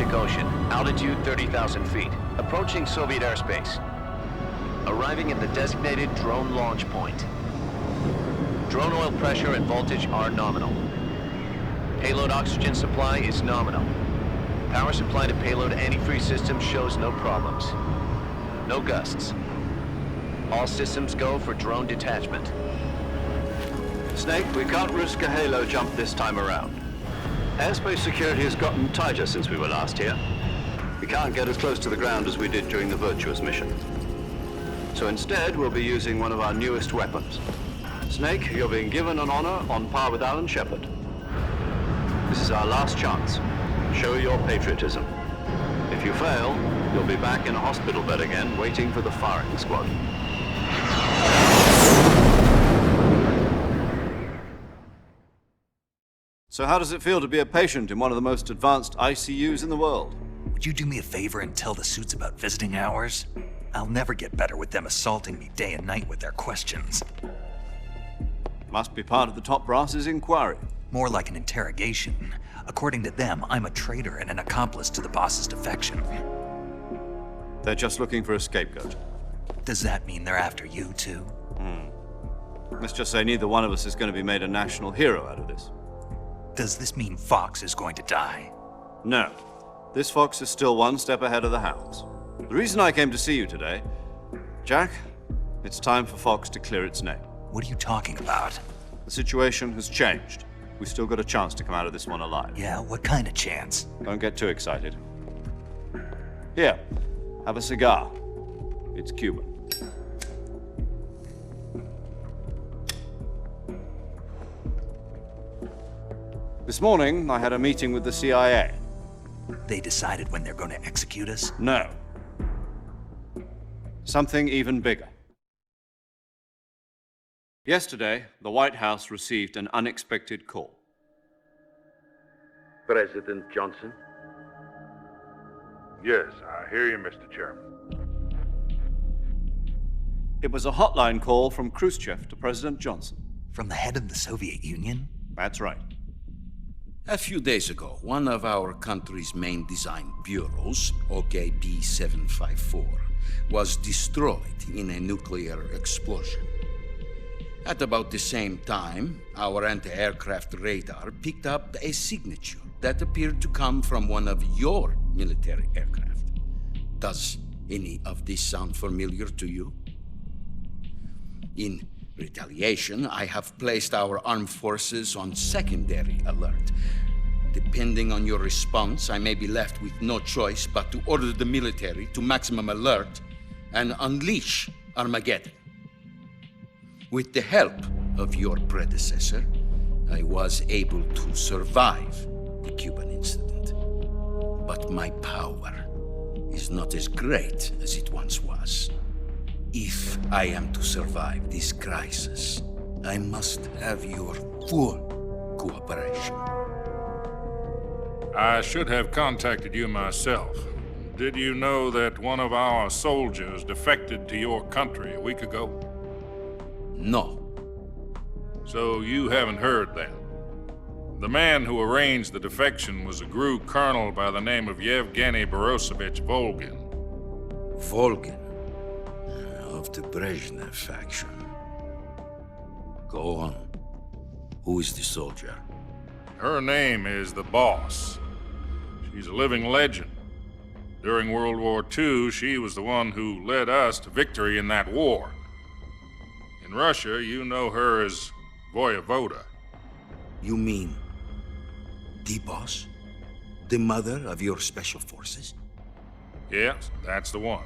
Arctic Ocean, altitude 30,000 feet, approaching Soviet airspace. Arriving at the designated drone launch point. Drone oil pressure and voltage are nominal. Payload oxygen supply is nominal. Power supply to payload antifreeze system shows no problems. No gusts. All systems go for drone detachment. Snake, we can't risk a halo jump this time around. Airspace security has gotten tighter since we were last here. We can't get as close to the ground as we did during the Virtuous mission. So instead, we'll be using one of our newest weapons. Snake, you're being given an honor on par with Alan Shepard. This is our last chance. Show your patriotism. If you fail, you'll be back in a hospital bed again, waiting for the firing squad. So how does it feel to be a patient in one of the most advanced ICUs in the world? Would you do me a favor and tell the suits about visiting hours? I'll never get better with them assaulting me day and night with their questions. Must be part of the top brass's inquiry. More like an interrogation. According to them, I'm a traitor and an accomplice to the boss's defection. They're just looking for a scapegoat. Does that mean they're after you, too? Let's just say neither one of us is going to be made a national hero out of this. Does this mean Fox is going to die? No. This fox is still one step ahead of the hounds. The reason I came to see you today, Jack, it's time for Fox to clear its name. What are you talking about? The situation has changed. We've still got a chance to come out of this one alive. Yeah, what kind of chance? Don't get too excited. Here, have a cigar. It's Cuban. This morning, I had a meeting with the CIA. They decided when they're going to execute us? No. Something even bigger. Yesterday, the White House received an unexpected call. President Johnson? Yes, I hear you, Mr. Chairman. It was a hotline call from Khrushchev to President Johnson. From the head of the Soviet Union? That's right. A few days ago, one of our country's main design bureaus, OKB 754, was destroyed in a nuclear explosion. At about the same time, our anti-aircraft radar picked up a signature that appeared to come from one of your military aircraft. Does any of this sound familiar to you? In retaliation, I have placed our armed forces on secondary alert. Depending on your response, I may be left with no choice but to order the military to maximum alert and unleash Armageddon. With the help of your predecessor, I was able to survive the Cuban incident. But my power is not as great as it once was. If I am to survive this crisis, I must have your full cooperation. I should have contacted you myself. Did you know that one of our soldiers defected to your country a week ago? No. So you haven't heard then. The man who arranged the defection was a GRU colonel by the name of Yevgeny Borosovich Volgin. Volgin, of the Brezhnev faction. Go on. Who is the soldier? Her name is the Boss. She's a living legend. During World War II, she was the one who led us to victory in that war. In Russia, you know her as Voyevoda. You mean the boss? The mother of your special forces? Yes, that's the one.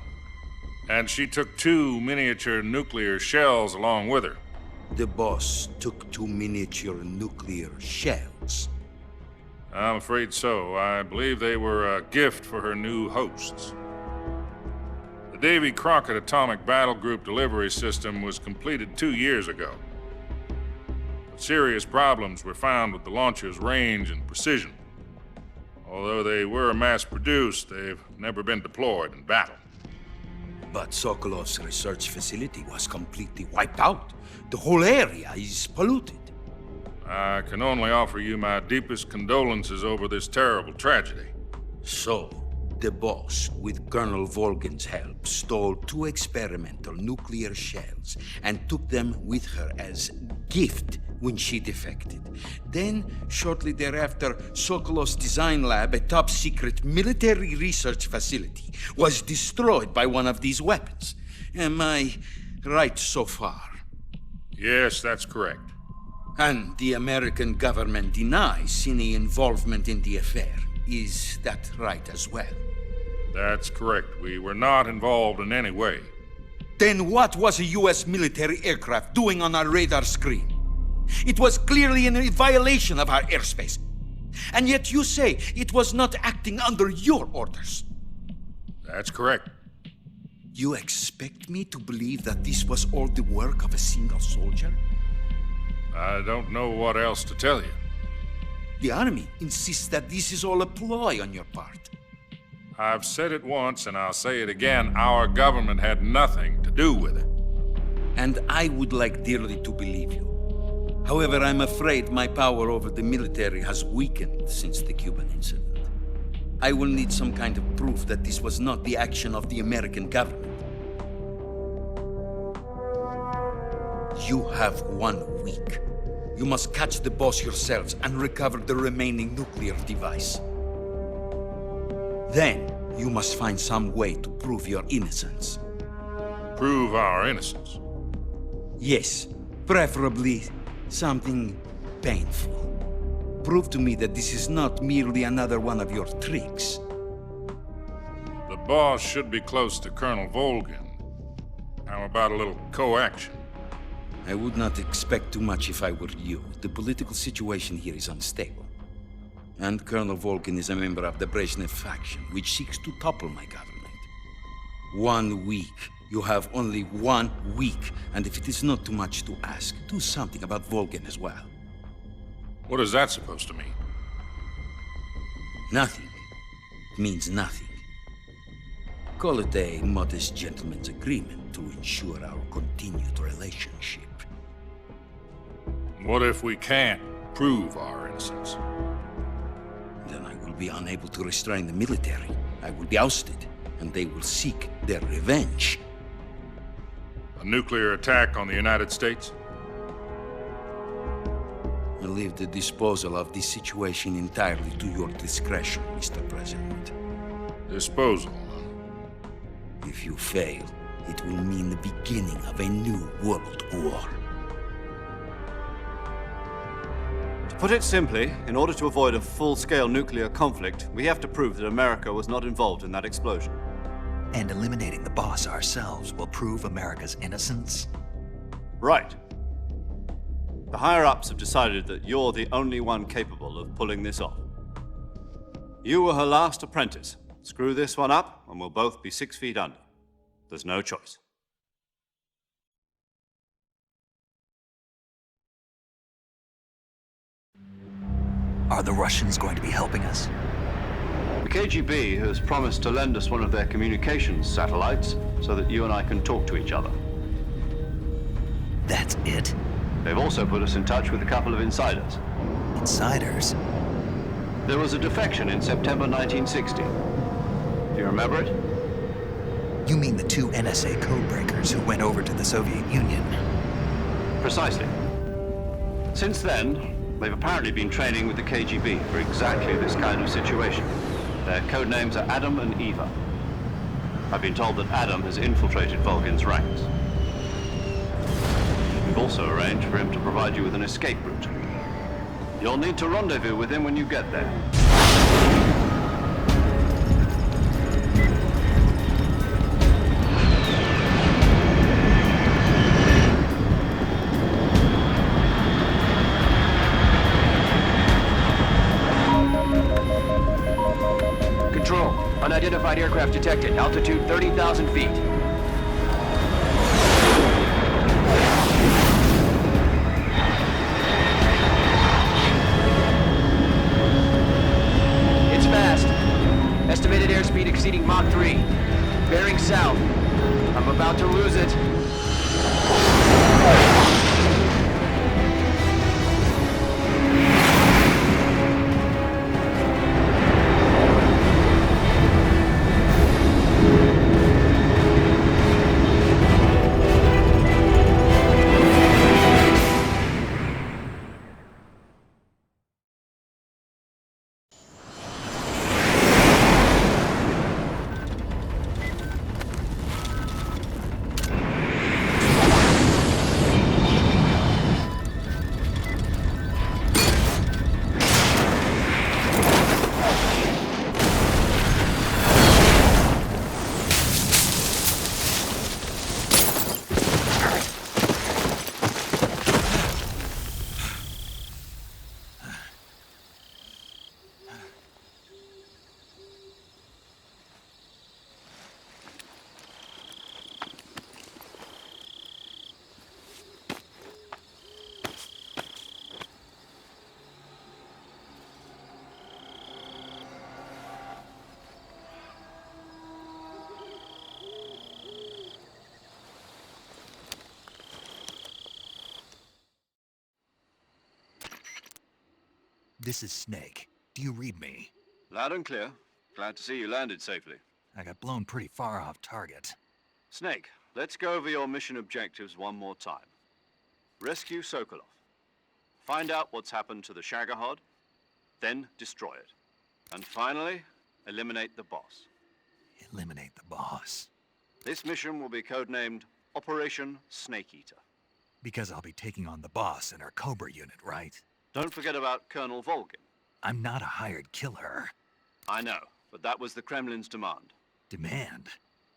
And she took 2 miniature nuclear shells along with her. The boss took 2 miniature nuclear shells. I'm afraid so. I believe they were a gift for her new hosts. The Davy Crockett Atomic Battle Group delivery system was completed 2 years ago. But serious problems were found with the launcher's range and precision. Although they were mass-produced, they've never been deployed in battle. But Sokolov's research facility was completely wiped out. The whole area is polluted. I can only offer you my deepest condolences over this terrible tragedy. So, the boss, with Colonel Volgin's help, stole 2 experimental nuclear shells and took them with her as gift when she defected. Then, shortly thereafter, Sokolov's design lab, a top-secret military research facility, was destroyed by one of these weapons. Am I right so far? Yes, that's correct. And the American government denies any involvement in the affair. Is that right as well? That's correct. We were not involved in any way. Then what was a U.S. military aircraft doing on our radar screen? It was clearly in violation of our airspace. And yet you say it was not acting under your orders. That's correct. You expect me to believe that this was all the work of a single soldier? I don't know what else to tell you. The Army insists that this is all a ploy on your part. I've said it once and I'll say it again. Our government had nothing to do with it. And I would like dearly to believe you. However, I'm afraid my power over the military has weakened since the Cuban incident. I will need some kind of proof that this was not the action of the American government. You have 1 week. You must catch the boss yourselves and recover the remaining nuclear device. Then, you must find some way to prove your innocence. Prove our innocence. Yes, preferably something painful. Prove to me that this is not merely another one of your tricks. The boss should be close to Colonel Volgin. How about a little co-action? I would not expect too much if I were you. The political situation here is unstable. And Colonel Volgin is a member of the Brezhnev faction, which seeks to topple my government. 1 week. You have only 1 week, and if it is not too much to ask, do something about Volgin as well. What is that supposed to mean? Nothing. It means nothing. Call it a modest gentleman's agreement to ensure our continued relationship. What if we can't prove our innocence? Then I will be unable to restrain the military. I will be ousted, and they will seek their revenge. A nuclear attack on the United States? I leave the disposal of this situation entirely to your discretion, Mr. President. Disposal, huh? If you fail, it will mean the beginning of a new world war. To put it simply, in order to avoid a full-scale nuclear conflict, we have to prove that America was not involved in that explosion. And eliminating the boss ourselves will prove America's innocence? Right. The higher-ups have decided that you're the only one capable of pulling this off. You were her last apprentice. Screw this one up, and we'll both be 6 feet under. There's no choice. Are the Russians going to be helping us? The KGB has promised to lend us one of their communications satellites so that you and I can talk to each other. That's it? They've also put us in touch with a couple of insiders. Insiders? There was a defection in September 1960. Do you remember it? You mean the 2 NSA codebreakers who went over to the Soviet Union? Precisely. Since then, they've apparently been training with the KGB for exactly this kind of situation. Their code names are Adam and Eva. I've been told that Adam has infiltrated Volgin's ranks. We've also arranged for him to provide you with an escape route. You'll need to rendezvous with him when you get there. Control. Unidentified aircraft detected. Altitude 30,000 feet. It's fast. Estimated airspeed exceeding Mach 3. Bearing south. I'm about to lose it. This is Snake. Do you read me? Loud and clear. Glad to see you landed safely. I got blown pretty far off target. Snake, let's go over your mission objectives one more time. Rescue Sokolov. Find out what's happened to the Shagohod, then destroy it. And finally, eliminate the boss. Eliminate the boss. This mission will be codenamed Operation Snake Eater. Because I'll be taking on the boss in our Cobra unit, right? Don't forget about Colonel Volgin. I'm not a hired killer. I know, but that was the Kremlin's demand. Demand?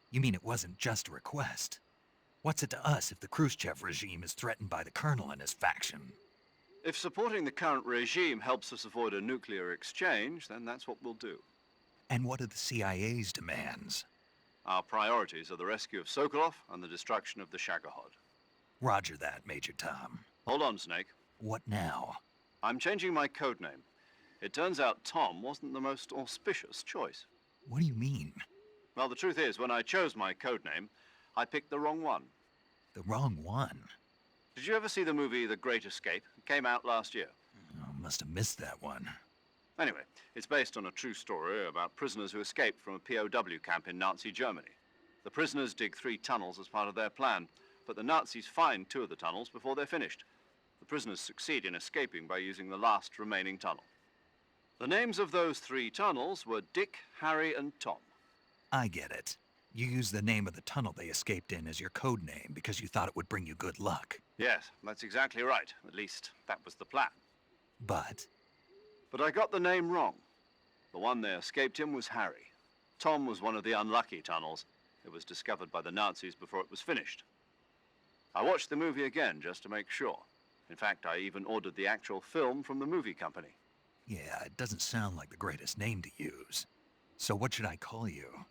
You mean it wasn't just a request? What's it to us if the Khrushchev regime is threatened by the Colonel and his faction? If supporting the current regime helps us avoid a nuclear exchange, then that's what we'll do. And what are the CIA's demands? Our priorities are the rescue of Sokolov and the destruction of the Shagohod. Roger that, Major Tom. Hold on, Snake. What now? I'm changing my codename. It turns out Tom wasn't the most auspicious choice. What do you mean? Well, the truth is, when I chose my codename, I picked the wrong one. The wrong one? Did you ever see the movie The Great Escape? It came out last year. Oh, must have missed that one. Anyway, it's based on a true story about prisoners who escaped from a POW camp in Nazi Germany. The prisoners dig 3 tunnels as part of their plan, but the Nazis find 2 of the tunnels before they're finished. The prisoners succeed in escaping by using the last remaining tunnel. The names of those 3 tunnels were Dick, Harry, and Tom. I get it. You used the name of the tunnel they escaped in as your code name because you thought it would bring you good luck. Yes, that's exactly right. At least, that was the plan. But But I got the name wrong. The one they escaped in was Harry. Tom was one of the unlucky tunnels. It was discovered by the Nazis before it was finished. I watched the movie again just to make sure. In fact, I even ordered the actual film from the movie company. yeah, it doesn't sound like the greatest name to use. So what should I call you?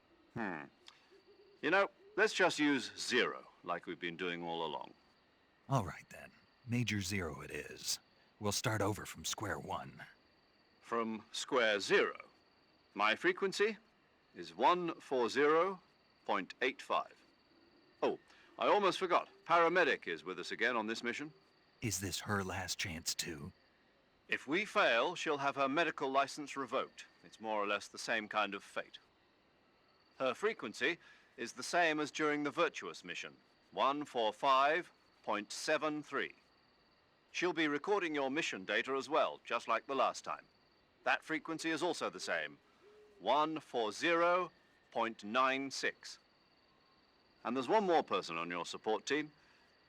You know, let's just use Zero, like we've been doing all along. All right then. Major Zero it is. We'll start over from square one. From square 0. My frequency is 140.85. Oh, I almost forgot. Paramedic is with us again on this mission. Is this her last chance too? If we fail, she'll have her medical license revoked. It's more or less the same kind of fate. Her frequency is the same as during the Virtuous mission, 145.73. She'll be recording your mission data as well, just like the last time. That frequency is also the same, 140.96. And there's one more person on your support team.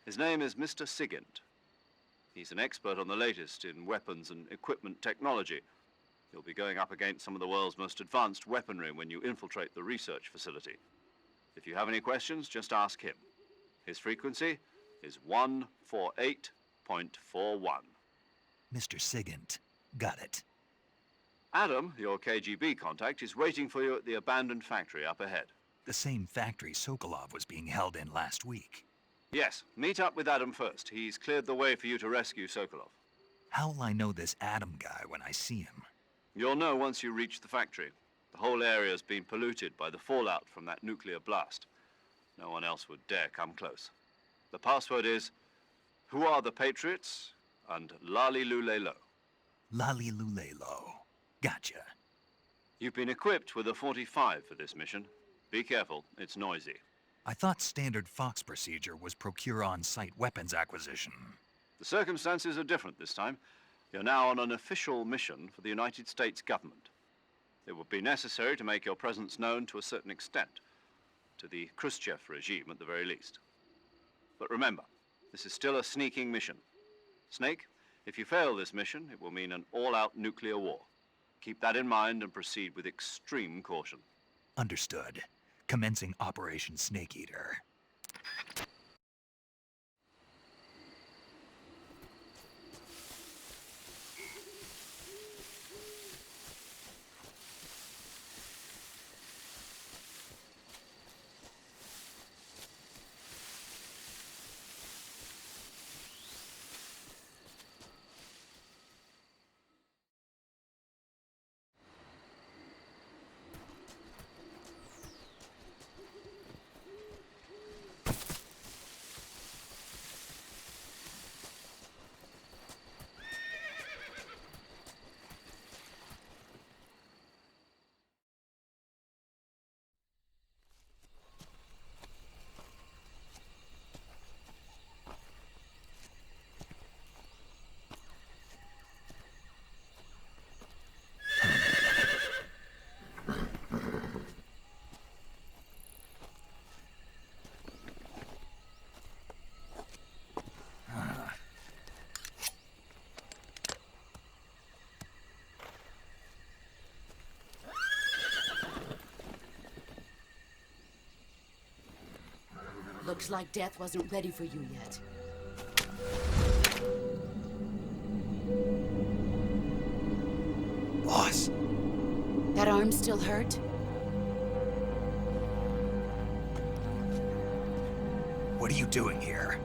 His name is Mr. Sigint. He's an expert on the latest in weapons and equipment technology. You'll be going up against some of the world's most advanced weaponry when you infiltrate the research facility. If you have any questions, just ask him. His frequency is 148.41. Mr. Sigint. Got it. Adam, your KGB contact, is waiting for you at the abandoned factory up ahead. The same factory Sokolov was being held in last week. Yes, meet up with Adam first. He's cleared the way for you to rescue Sokolov. How will I know this Adam guy when I see him? You'll know once you reach the factory. The whole area's been polluted by the fallout from that nuclear blast. No one else would dare come close. The password is, "Who are the Patriots?" and "Lali Lulelo." Lali Lulelo. Gotcha. You've been equipped with a 45 for this mission. Be careful, it's noisy. I thought standard Fox procedure was procure on-site weapons acquisition. The circumstances are different this time. You're now on an official mission for the United States government. It would be necessary to make your presence known to a certain extent, to the Khrushchev regime at the very least. But remember, this is still a sneaking mission. Snake, if you fail this mission, it will mean an all-out nuclear war. Keep that in mind and proceed with extreme caution. Understood. Commencing Operation Snake Eater. Looks like death wasn't ready for you yet. Boss, That arm still hurt? what are you doing here?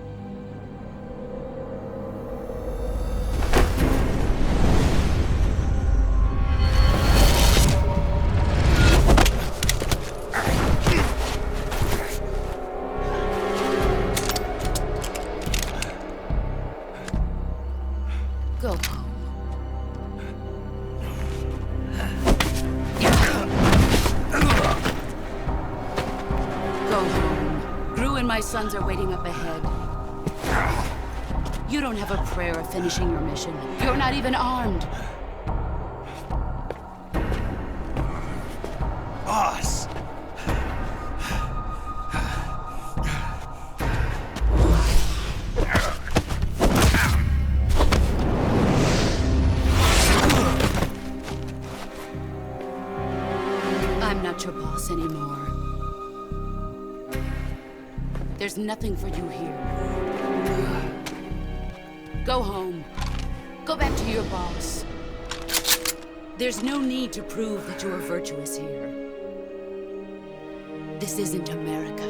Go home. Go home. Gru and my sons are waiting up ahead. You don't have a prayer of finishing your mission. You're not even armed. Boss! I'm not your boss anymore. There's nothing for you here. Go home. Go back to your boss. There's no need to prove that you are virtuous here. This isn't America.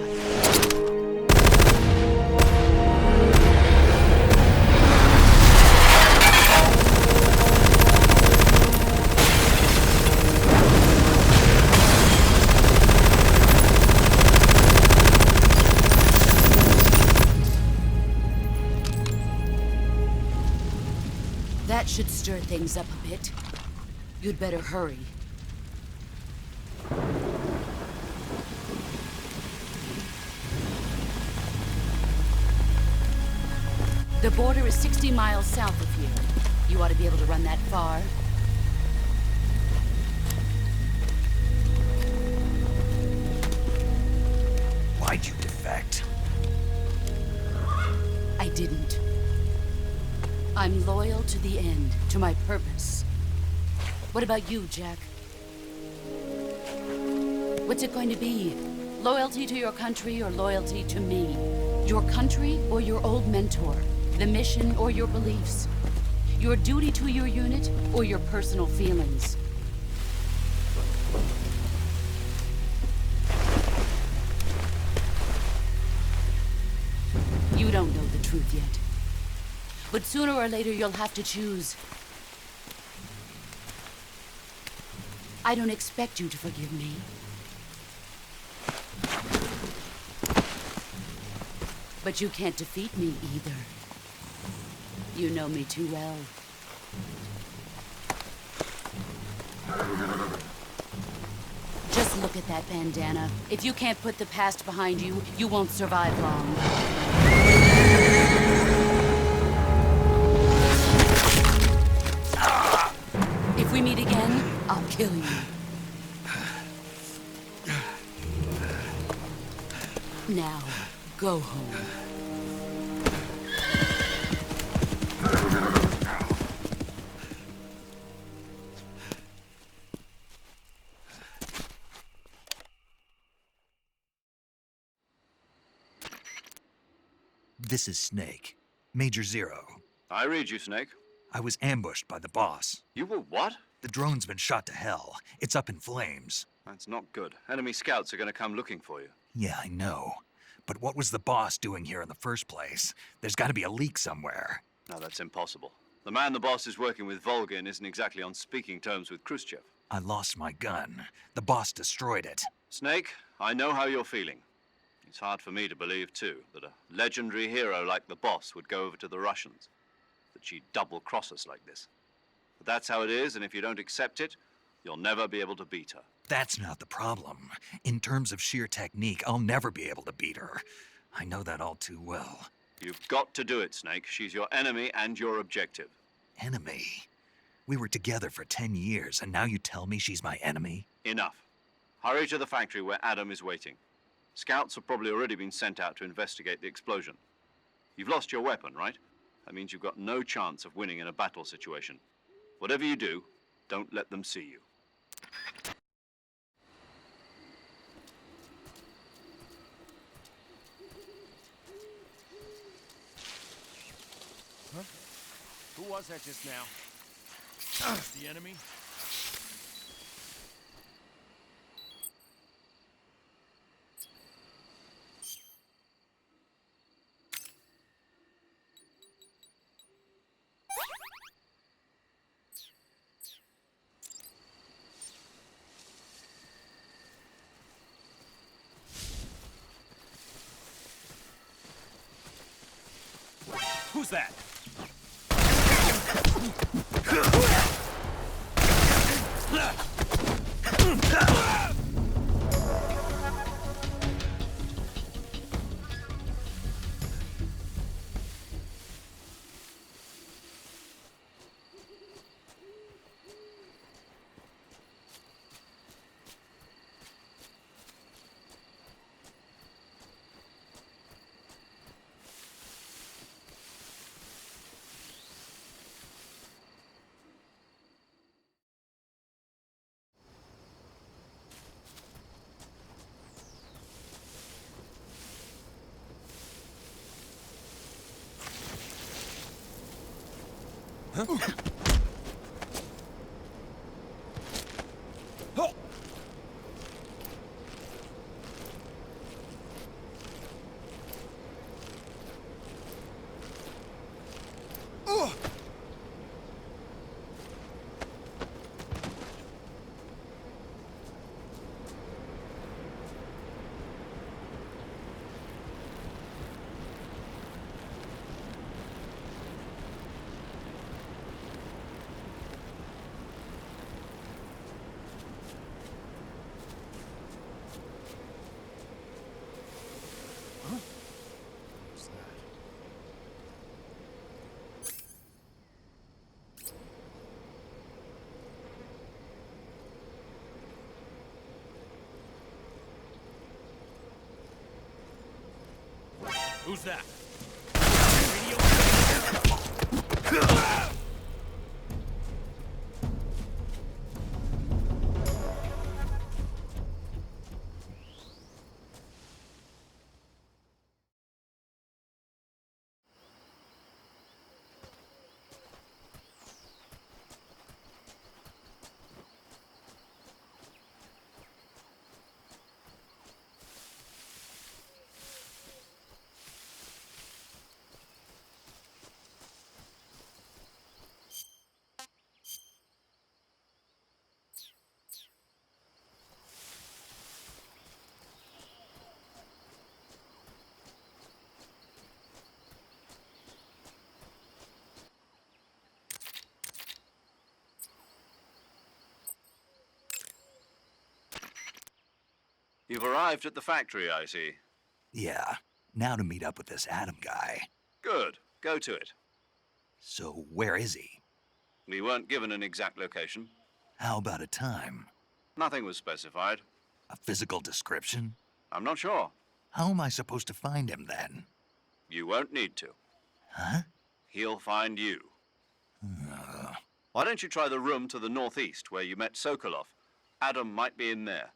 That should stir things up a bit. You'd better hurry. The border is 60 miles south of here. You ought to be able to run that far. Why'd you defect? I didn't. I'm loyal to the end, to my purpose. What about you, Jack? What's it going to be? Loyalty to your country or loyalty to me? Your country or your old mentor? The mission or your beliefs? Your duty to your unit or your personal feelings? You don't know the truth yet. But sooner or later, you'll have to choose. I don't expect you to forgive me. But you can't defeat me either. You know me too well. Just look at that bandana. If you can't put the past behind you, you won't survive long. If we meet again, I'll kill you. Now, go home. This is Snake. Major Zero. I read you, Snake. I was ambushed by the boss. You were what? The drone's been shot to hell. It's up in flames. That's not good. Enemy scouts are going to come looking for you. Yeah, I know. But what was the boss doing here in the first place? There's got to be a leak somewhere. No, that's impossible. The man the boss is working with, Volgin, isn't exactly on speaking terms with Khrushchev. I lost my gun. The boss destroyed it. Snake, I know how you're feeling. It's hard for me to believe, too, that a legendary hero like the boss would go over to the Russians. That she'd double-cross us like this. But that's how it is, and if you don't accept it, you'll never be able to beat her. That's not the problem. In terms of sheer technique, I'll never be able to beat her. I know that all too well. You've got to do it, Snake. She's your enemy and your objective. Enemy? We were together for 10 years, and now you tell me she's my enemy? Enough. Hurry to the factory where Adam is waiting. Scouts have probably already been sent out to investigate the explosion. You've lost your weapon, right? That means you've got no chance of winning in a battle situation. Whatever you do, don't let them see you. Who was that just now? The enemy? Who's that? Who's that? You've arrived at the factory, I see. Yeah, now to meet up with this Adam guy. Good. Go to it. So where is he? We weren't given an exact location. How about a time? Nothing was specified. A physical description? I'm not sure. How am I supposed to find him then? You won't need to. Huh? He'll find you. Why don't you try the room to the northeast where you met Sokolov? Adam might be in there.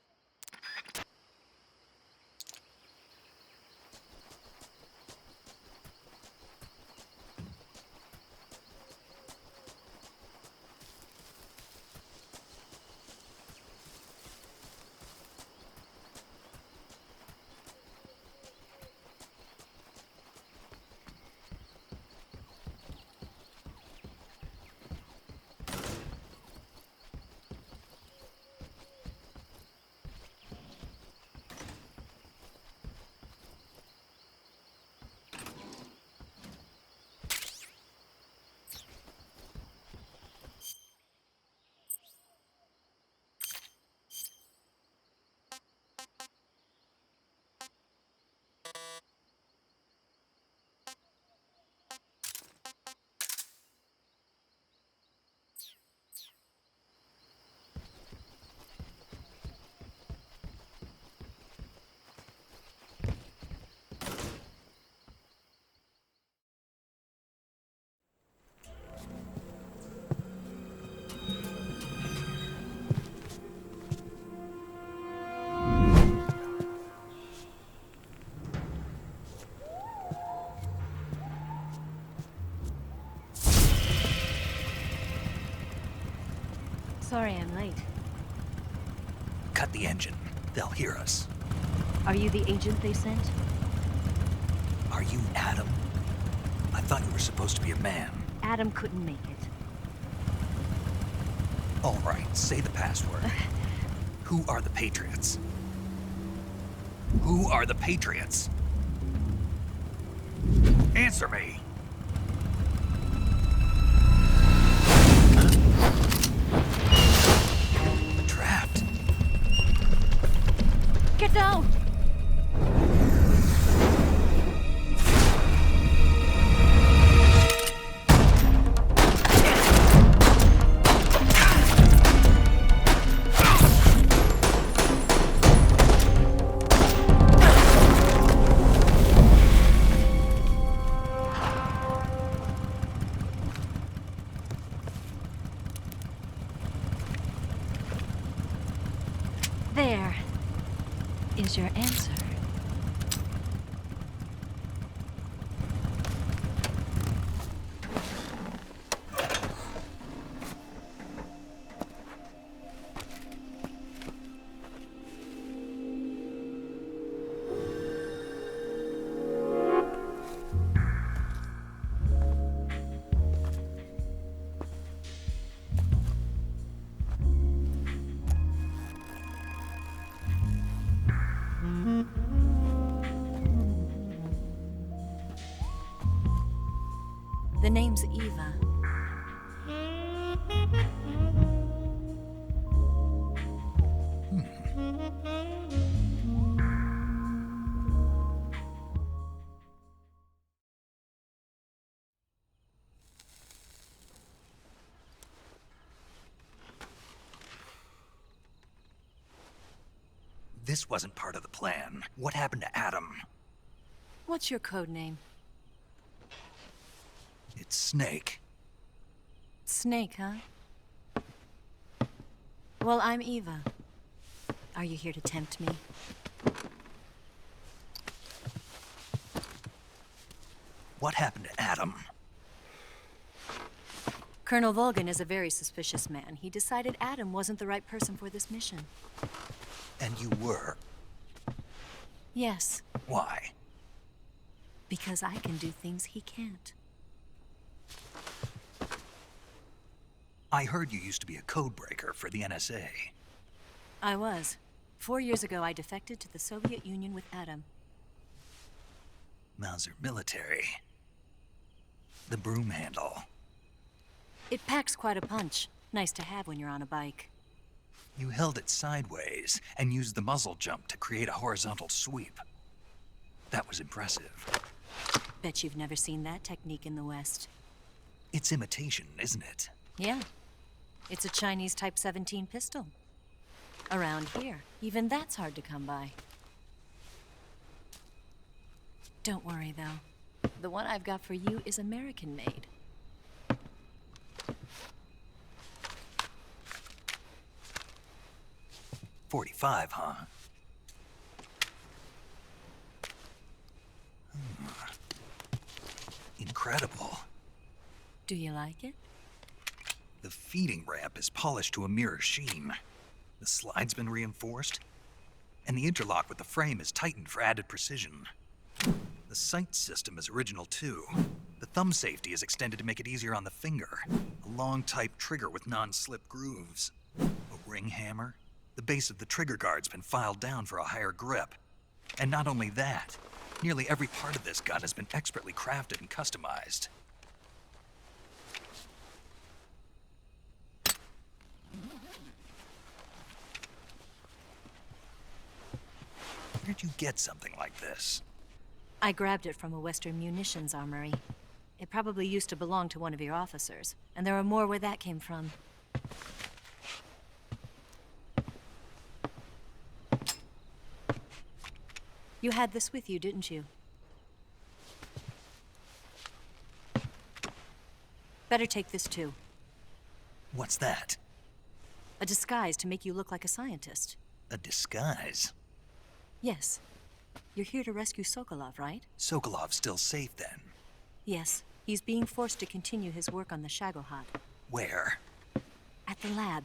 Sorry I'm late. Cut the engine. They'll hear us. Are you the agent they sent? Are you Adam? I thought you were supposed to be a man. Adam couldn't make it. All right, say the password. Who are the Patriots? Who are the Patriots? Answer me! Trapped. Get down! There is your answer. The name's Eva. This wasn't part of the plan. What happened to Adam? What's your code name? It's Snake. Snake, huh? Well, I'm Eva. Are you here to tempt me? What happened to Adam? Colonel Volgan is a very suspicious man. He decided Adam wasn't the right person for this mission. And you were? Yes, Why? because I can do things he can't. I heard you used to be a codebreaker for the NSA. I was. 4 years ago, I defected to the Soviet Union with Adam. Mauser military. The broom handle. It packs quite a punch. Nice to have when you're on a bike. You held it sideways and used the muzzle jump to create a horizontal sweep. That was impressive. Bet you've never seen that technique in the West. It's imitation, isn't it? Yeah. It's a Chinese Type 17 pistol. Around here, even that's hard to come by. Don't worry, though. The one I've got for you is American-made. .45, huh? Incredible. Do you like it? The feeding ramp is polished to a mirror sheen. The slide's been reinforced, and the interlock with the frame is tightened for added precision. The sight system is original too. The thumb safety is extended to make it easier on the finger. A long type trigger with non-slip grooves. A ring hammer. The base of the trigger guard's been filed down for a higher grip. And not only that, nearly every part of this gun has been expertly crafted and customized. Where'd you get something like this? I grabbed it from a Western munitions armory. It probably used to belong to one of your officers, and there are more where that came from. You had this with you, didn't you? Better take this too. What's that? A disguise to make you look like a scientist. A disguise? Yes. You're here to rescue Sokolov, right? Sokolov's still safe then? Yes. He's being forced to continue his work on the Shagohod. Where? At the lab.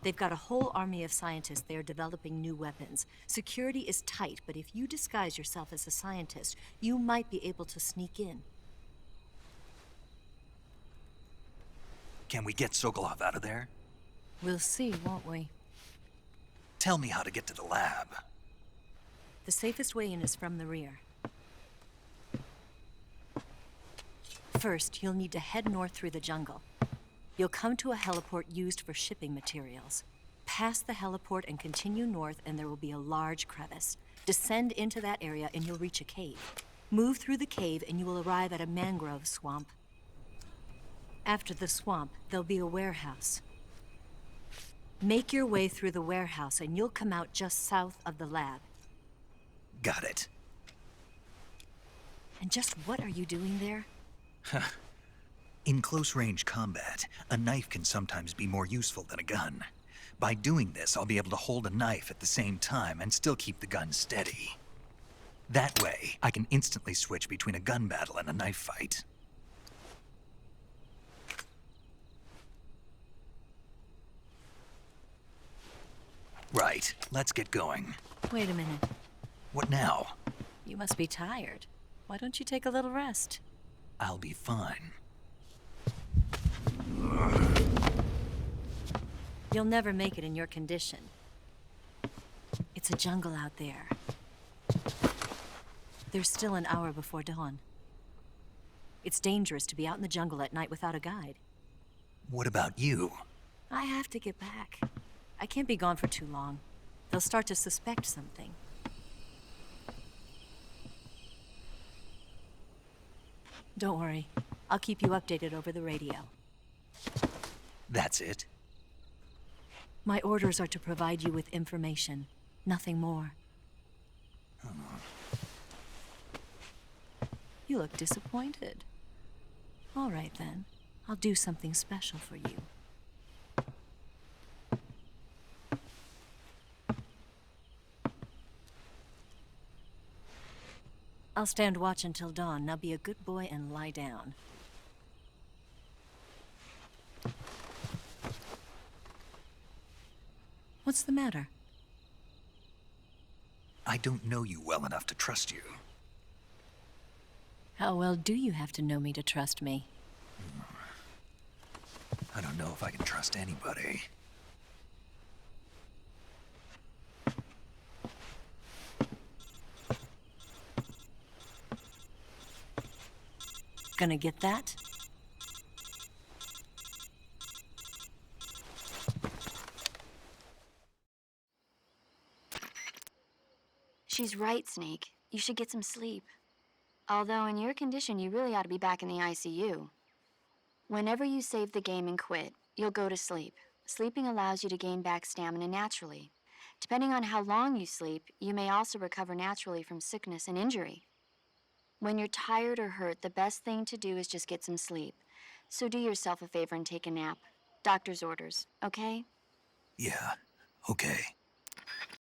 They've got a whole army of scientists there developing new weapons. Security is tight, but if you disguise yourself as a scientist, you might be able to sneak in. Can we get Sokolov out of there? We'll see, won't we? Tell me how to get to the lab. The safest way in is from the rear. First, you'll need to head north through the jungle. You'll come to a heliport used for shipping materials. Pass the heliport and continue north, and there will be a large crevice. Descend into that area and you'll reach a cave. Move through the cave and you will arrive at a mangrove swamp. After the swamp, there'll be a warehouse. Make your way through the warehouse and you'll come out just south of the lab. Got it. And just what are you doing there? In close-range combat, a knife can sometimes be more useful than a gun. By doing this, I'll be able to hold a knife at the same time and still keep the gun steady. That way, I can instantly switch between a gun battle and a knife fight. Right, let's get going. Wait a minute. What now? You must be tired. Why don't you take a little rest? I'll be fine. You'll never make it in your condition. It's a jungle out there. There's still an hour before dawn. It's dangerous to be out in the jungle at night without a guide. What about you? I have to get back. I can't be gone for too long. They'll start to suspect something. Don't worry. I'll keep you updated over the radio. That's it? My orders are to provide you with information, nothing more. You look disappointed. All right then. I'll do something special for you. I'll stand watch until dawn. Now be a good boy and lie down. What's the matter? I don't know you well enough to trust you. How well do you have to know me to trust me? I don't know if I can trust anybody. Gonna get that? She's right, Snake. You should get some sleep. Although in your condition, you really ought to be back in the ICU. Whenever you save the game and quit, you'll go to sleep. Sleeping allows you to gain back stamina naturally. Depending on how long you sleep, you may also recover naturally from sickness and injury. When you're tired or hurt, the best thing to do is just get some sleep. So do yourself a favor and take a nap. Doctor's orders, okay? Yeah, okay.